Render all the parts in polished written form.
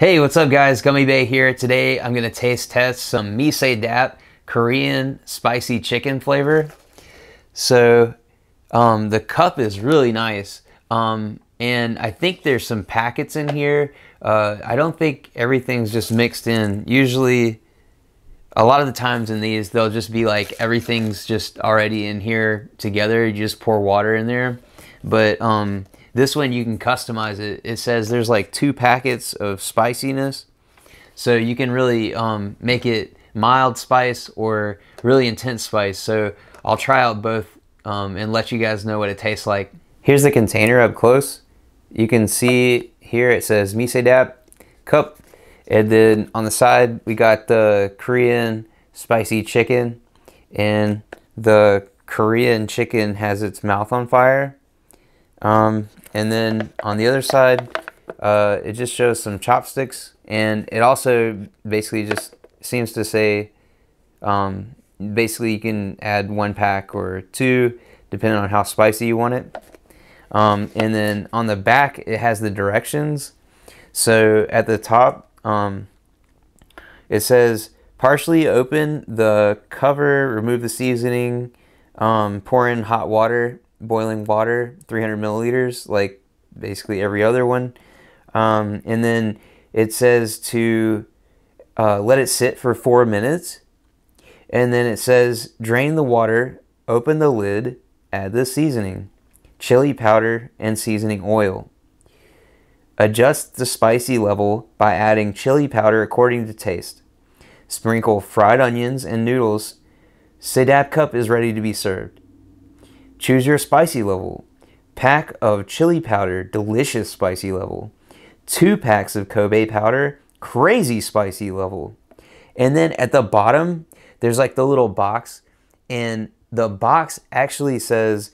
Hey, what's up guys? Gummy Bay here. Today I'm going to taste test some Mie Sedaap Korean spicy chicken flavor. So the cup is really nice, and I think there's some packets in here. I don't think everything's just mixed in. Usually a lot of the times in these they'll just be like everything's just already in here together. You just pour water in there. But this one you can customize it. It says there's like 2 packets of spiciness, so you can really make it mild spice or really intense spice. So I'll try out both and let you guys know what it tastes like. Here's the container up close. You can see here it says Mie Sedaap cup, and then on the side we got the Korean spicy chicken, and the Korean chicken has its mouth on fire. And then on the other side, it just shows some chopsticks, and it also basically just seems to say, basically you can add 1 pack or 2, depending on how spicy you want it. And then on the back, it has the directions. So at the top, it says, partially open the cover, remove the seasoning, pour in hot water, boiling water, 300 milliliters, like basically every other one. And then it says to let it sit for 4 minutes. And then it says drain the water, open the lid, add the seasoning, chili powder, and seasoning oil. Adjust the spicy level by adding chili powder according to taste. Sprinkle fried onions and noodles. Sedaap cup is ready to be served. Choose your spicy level. Pack of chili powder, delicious spicy level. 2 packs of Kobe powder, crazy spicy level. And then at the bottom, there's like the little box, and the box actually says,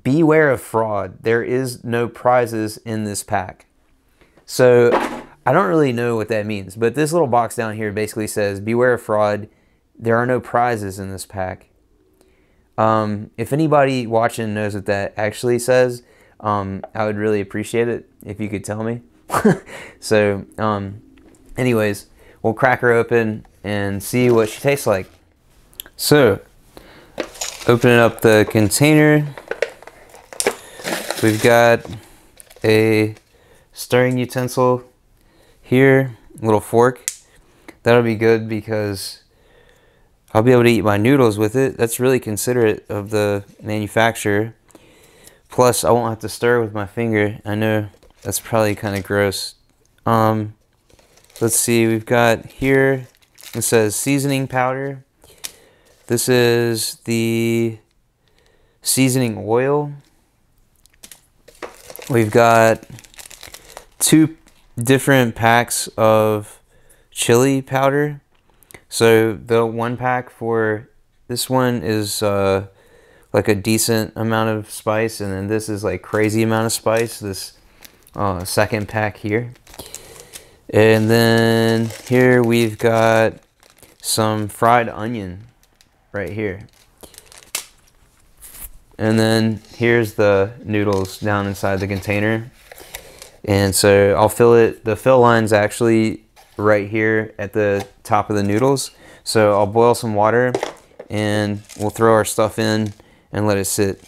beware of fraud. There is no prizes in this pack. So I don't really know what that means, but this little box down here basically says, beware of fraud. There are no prizes in this pack. If anybody watching knows what that actually says, I would really appreciate it if you could tell me. So, anyways, we'll crack her open and see what she tastes like. So, opening up the container, we've got a stirring utensil here, a little fork. That'll be good because I'll be able to eat my noodles with it. That's really considerate of the manufacturer. Plus, I won't have to stir with my finger. I know that's probably kind of gross. Let's see, we've got here, it says seasoning powder. This is the seasoning oil. We've got 2 different packs of chili powder. So the 1 pack for this one is like a decent amount of spice, and then this is like crazy amount of spice, this second pack here. And then here we've got some fried onion right here. And then here's the noodles down inside the container. And so I'll fill it, the fill line's actually right here at the top of the noodles. So I'll boil some water and we'll throw our stuff in and let it sit.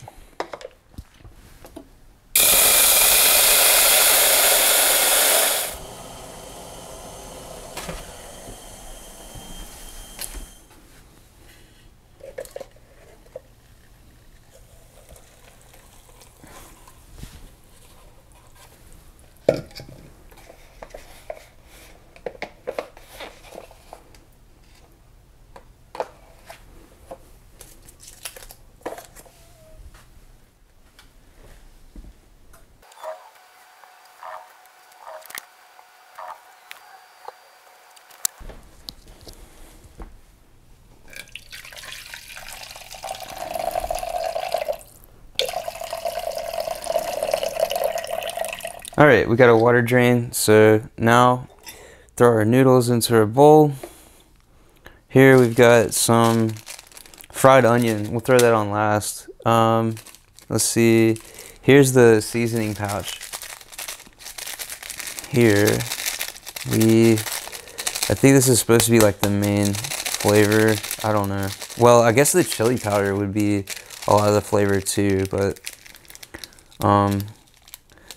Alright, we got a water drain, so now throw our noodles into our bowl. Here we've got some fried onion. We'll throw that on last. Let's see. Here's the seasoning pouch. Here. I think this is supposed to be like the main flavor. I don't know. Well, I guess the chili powder would be a lot of the flavor too, but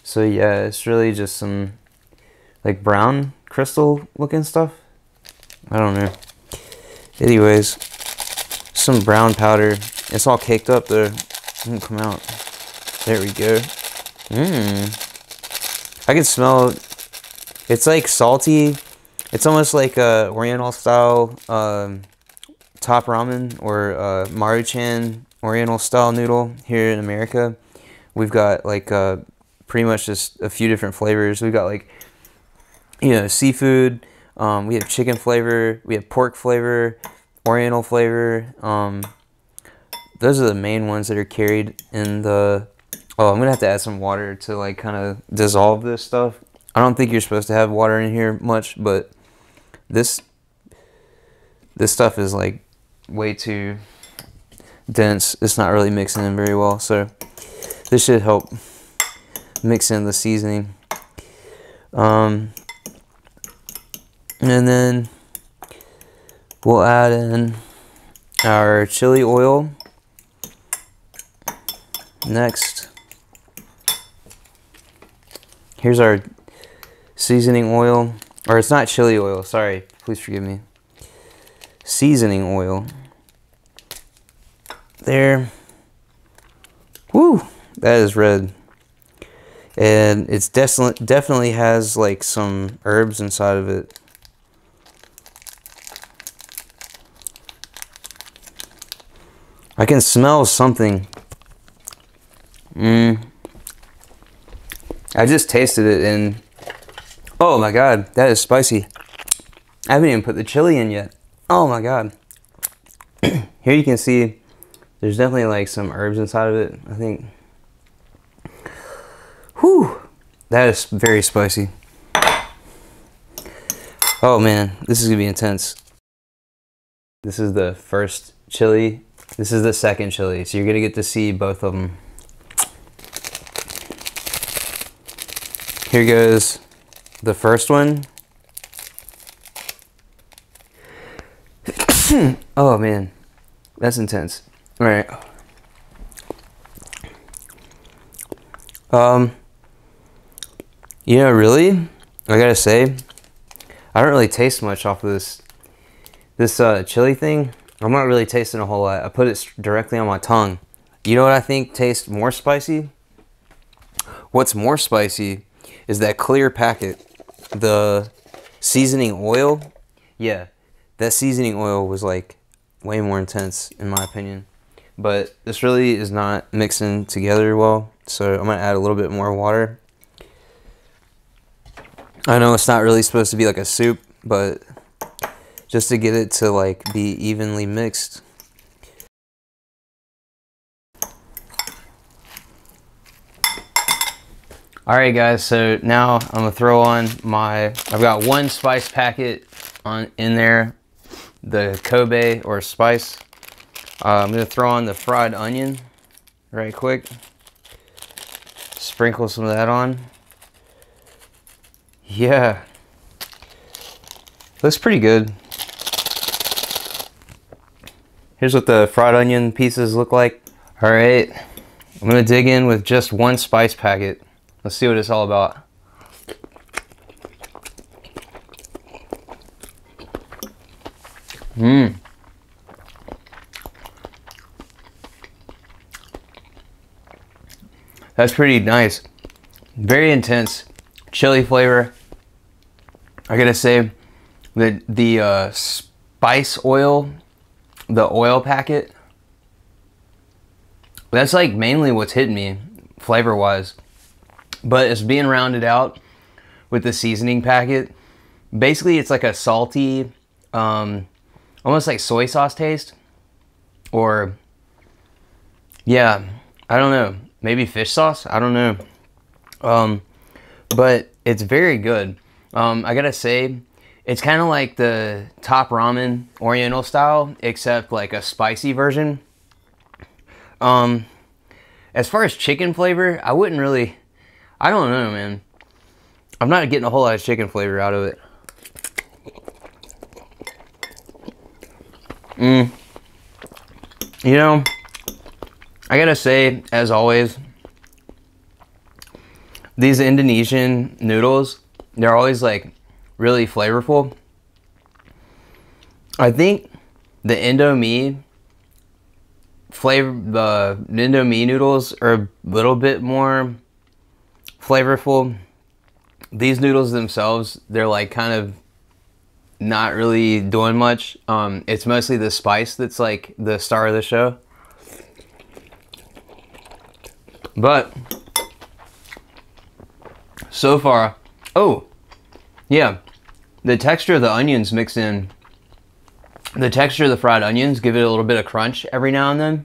so yeah, it's really just some like brown crystal looking stuff. I don't know. Anyways, some brown powder. It's all caked up though. It won't come out. There we go. I can smell. It's like salty. It's almost like a Oriental style top ramen or Maruchan Oriental style noodle here in America. We've got like pretty much just a few different flavors. We've got like, you know, seafood. We have chicken flavor. We have pork flavor, Oriental flavor. Those are the main ones that are carried in the. Oh, I'm gonna have to add some water to like kind of dissolve this stuff. I don't think you're supposed to have water in here much, but this stuff is like way too dense. It's not really mixing in very well, so this should help mix in the seasoning. And then we'll add in our chili oil next. Here's our seasoning oil, or it's not chili oil, sorry, please forgive me. Seasoning oil. There. Woo, that is red. And it's definitely has like some herbs inside of it. I can smell something. I just tasted it and oh my god, that is spicy. I haven't even put the chili in yet. Oh my god. Here you can see there's definitely like some herbs inside of it, I think. Whew, that is very spicy. Oh man, this is gonna be intense. This is the first chili. This is the second chili, so you're gonna get to see both of them. Here goes the first one. Oh man, that's intense. All right. You know, really, I gotta say, I don't really taste much off of this chili thing. I'm not really tasting a whole lot. I put it directly on my tongue. You know what I think tastes more spicy? What's more spicy is that clear packet, the seasoning oil. Yeah, that seasoning oil was like way more intense in my opinion. But this really is not mixing together well, so I'm gonna add a little bit more water. I know it's not really supposed to be like a soup, but just to get it to like be evenly mixed. Alright guys, so now I'm gonna throw on I've got one spice packet in there, the Kobe or spice. I'm gonna throw on the fried onion right quick. Sprinkle some of that on. Yeah, looks pretty good. Here's what the fried onion pieces look like. Alright, I'm gonna dig in with just one spice packet. Let's see what it's all about. That's pretty nice. Very intense chili flavor. I gotta say that the spice oil, the oil packet, that's like mainly what's hitting me flavor wise. But it's being rounded out with the seasoning packet. Basically, it's like a salty, almost like soy sauce taste. Or, yeah, I don't know. Maybe fish sauce? I don't know. But it's very good. I gotta say, it's kind of like the top ramen Oriental style, except like a spicy version. As far as chicken flavor, I don't know, man. I'm not getting a whole lot of chicken flavor out of it. You know, I gotta say, as always, these Indonesian noodles, they're always like really flavorful. I think the Indomie noodles are a little bit more flavorful. These noodles themselves, they're like kind of not really doing much. It's mostly the spice that's like the star of the show. But so far, oh yeah, the texture of the onions mix in. The texture of the fried onions give it a little bit of crunch every now and then.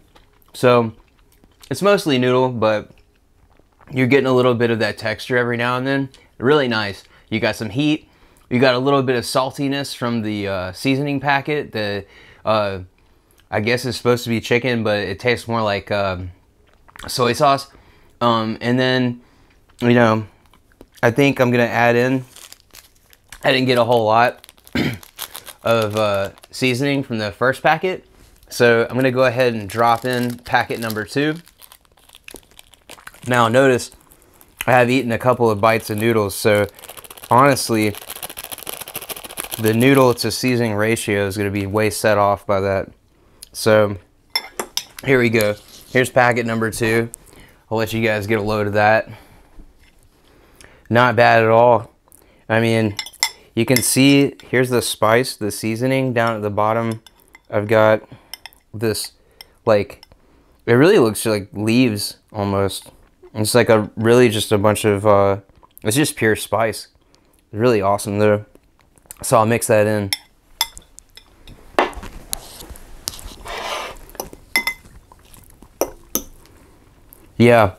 So it's mostly noodle, but you're getting a little bit of that texture every now and then. Really nice. You got some heat. You got a little bit of saltiness from the seasoning packet. The I guess it's supposed to be chicken, but it tastes more like soy sauce. And then, you know, I think I'm gonna add in. I didn't get a whole lot of seasoning from the first packet, so I'm gonna go ahead and drop in packet number 2. Now notice I have eaten a couple of bites of noodles, so honestly the noodle to seasoning ratio is gonna be way set off by that. So here we go. Here's packet number 2. I'll let you guys get a load of that. Not bad at all. I mean, you can see, here's the spice, the seasoning down at the bottom. I've got this, like, it really looks like leaves almost. It's like a really just a bunch of, it's just pure spice. It's really awesome though. So I'll mix that in. Yeah.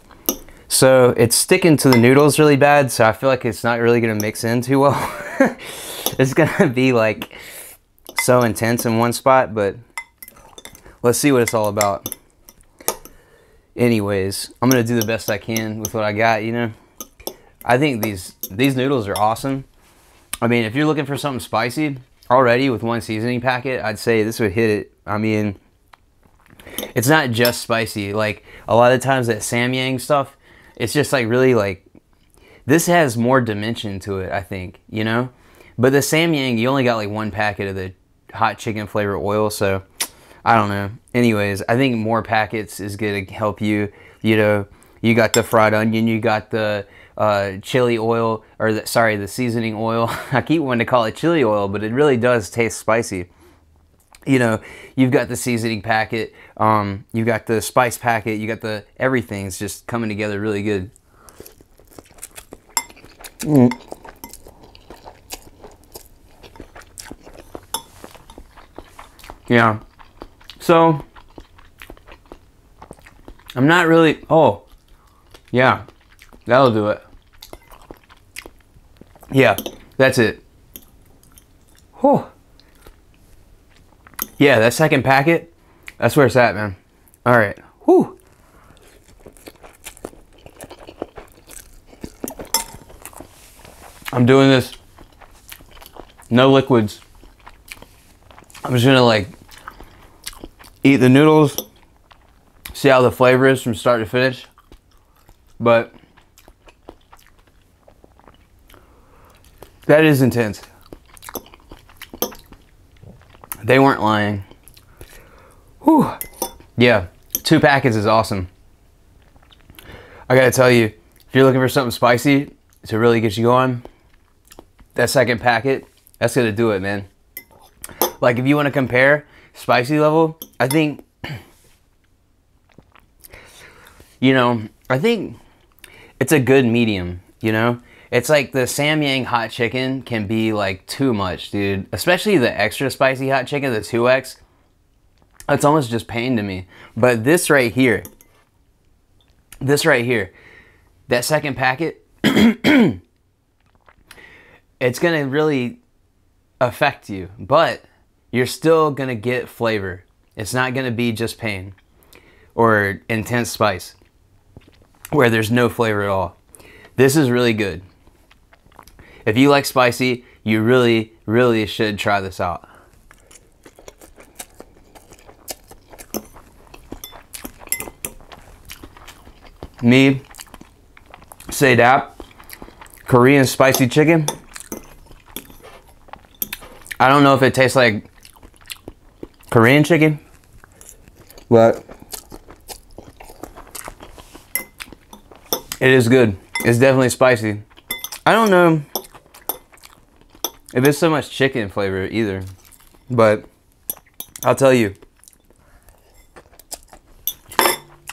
So it's sticking to the noodles really bad, so I feel like it's not really gonna mix in too well. It's gonna be like so intense in one spot, but let's see what it's all about. Anyways, I'm gonna do the best I can with what I got, you know. I think these noodles are awesome. I mean, if you're looking for something spicy already with one seasoning packet, I'd say this would hit it. I mean, it's not just spicy. Like a lot of times that Samyang stuff, it's just like really like, this has more dimension to it, I think, you know? But the Samyang, you only got like one packet of the hot chicken flavor oil, so I don't know. Anyways, I think more packets is gonna help you. You know, you got the fried onion, you got the chili oil, or the seasoning oil. I keep wanting to call it chili oil, but it really does taste spicy. You know, you've got the seasoning packet, you've got the spice packet, you got the, everything's just coming together really good. Yeah, so I'm not really, oh yeah, that'll do it. Yeah, that's it. Whew. Yeah, that second packet, that's where it's at, man. All right. Whew. I'm doing this, no liquids. I'm just gonna like eat the noodles, see how the flavor is from start to finish. But that is intense. They weren't lying. Whew. Yeah, 2 packets is awesome. I gotta tell you, if you're looking for something spicy to really get you going, that second packet, that's gonna do it, man. Like if you wanna compare spicy level, I think, you know, I think it's a good medium, you know? It's like the Samyang hot chicken can be like too much, dude. Especially the extra spicy hot chicken, the 2X. It's almost just pain to me. But this right here, that second packet, it's gonna really affect you, but you're still gonna get flavor. It's not gonna be just pain or intense spice where there's no flavor at all. This is really good. If you like spicy, you really, really should try this out. Mie Sedaap Korean spicy chicken. I don't know if it tastes like Korean chicken, but it is good. It's definitely spicy. I don't know if it's so much chicken flavor either, but I'll tell you,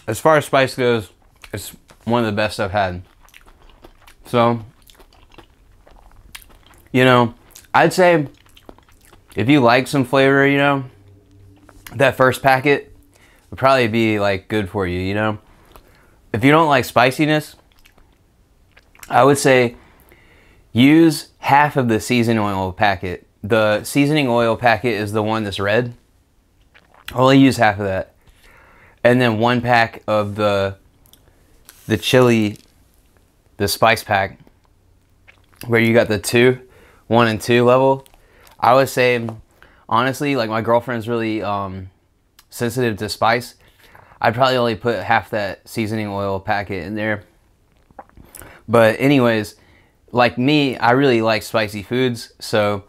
as far as spice goes, it's one of the best I've had. So, you know, I'd say if you like some flavor, you know, that first packet would probably be like good for you, you know. If you don't like spiciness, I would say use half of the seasoning oil packet. The seasoning oil packet is the one that's red. Only use half of that. And then 1 pack of the chili, the spice pack, where you got the 1 and 2 level. I would say, honestly, like my girlfriend's really sensitive to spice. I'd probably only put half that seasoning oil packet in there. But anyways, like me, I really like spicy foods. So,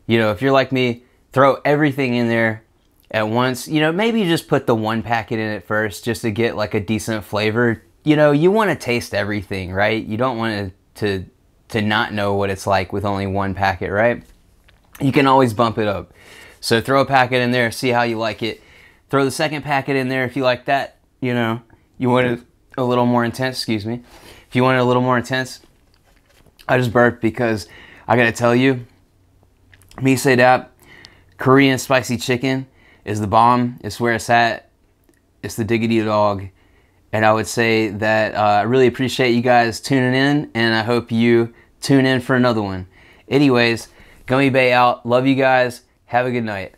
you know, if you're like me, throw everything in there at once. You know, maybe just put the 1 packet in it first just to get like a decent flavor. You know, you want to taste everything, right? You don't want to not know what it's like with only 1 packet, right? You can always bump it up. So throw a packet in there, see how you like it. Throw the 2nd packet in there if you like that. You know, you want it a little more intense, excuse me. If you want it a little more intense, I just burped because I gotta tell you, Mie Sedaap Korean spicy chicken is the bomb. It's where it's at. It's the diggity dog. And I would say that I really appreciate you guys tuning in, and I hope you tune in for another one. Anyways, Gummy Bay out. Love you guys. Have a good night.